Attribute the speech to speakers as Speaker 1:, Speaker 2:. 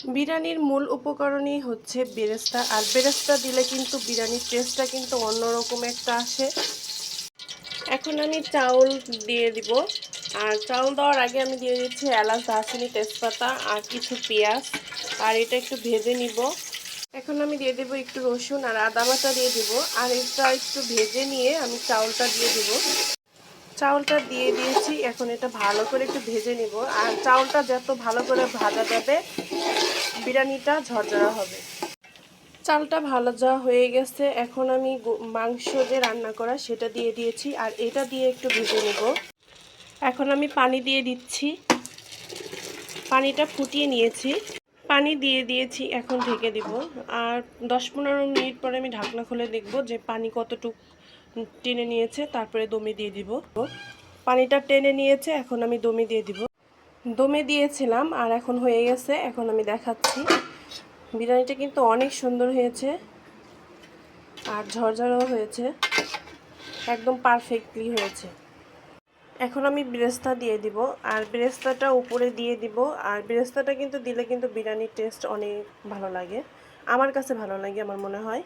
Speaker 1: বিরিয়ানির মূল উপকরণই হচ্ছে বেরেস্তা, আর বেরেস্তা দিলে কিন্তু বিরিয়ানির টেস্টটা কিন্তু অন্যরকম একটা আসে। এখন আমি চাউল দিয়ে দিব, আর চাউল দেওয়ার আগে আমি দিয়ে দিচ্ছি এলাচ, দারচিনি, তেজপাতা আর কিছু পেঁয়াজ, আর এটা একটু ভেজে নিব। এখন আমি দিয়ে দেবো একটু রসুন আর আদা বাটা দিয়ে দিব, আর এটা একটু ভেজে নিয়ে আমি চাউলটা দিয়ে দিব। চাউলটা দিয়ে দিয়েছি, এখন এটা ভালো করে একটু ভেজে নিব। আর চাউলটা যত ভালো করে ভাজা যাবে বিরিয়ানিটা ঝরঝরা হবে। চালটা ভাজা হয়ে গেছে, এখন আমি মাংস যে রান্না করা সেটা দিয়ে দিয়েছি, আর এটা দিয়ে একটু ভেজে নেব। এখন আমি পানি দিয়ে দিচ্ছি, পানিটা ফুটিয়ে নিয়েছি, পানি দিয়ে দিয়েছি, এখন ঢেকে দিব। আর 10-15 মিনিট পরে আমি ঢাকনা খুলে দেখব যে পানি কতটুকু টেনে নিয়েছে, তারপরে দমে দিয়ে দিব। পানিটা টেনে নিয়েছে, এখন আমি দমে দিয়ে দিব। দমে দিয়েছিলাম আর এখন হয়ে গেছে, এখন আমি দেখাচ্ছি। বিরিয়ানিটা কিন্তু অনেক সুন্দর হয়েছে আর ঝরঝরাও হয়েছে, একদম পারফেক্টলি হয়েছে। এখন আমি বেরেস্তা দিয়ে দিব, আর বেরেস্তাটা উপরে দিয়ে দিব। আর বেরেস্তাটা কিন্তু দিলে কিন্তু বিরিয়ানির টেস্ট অনেক ভালো লাগে, আমার কাছে ভালো লাগে, আমার মনে হয়।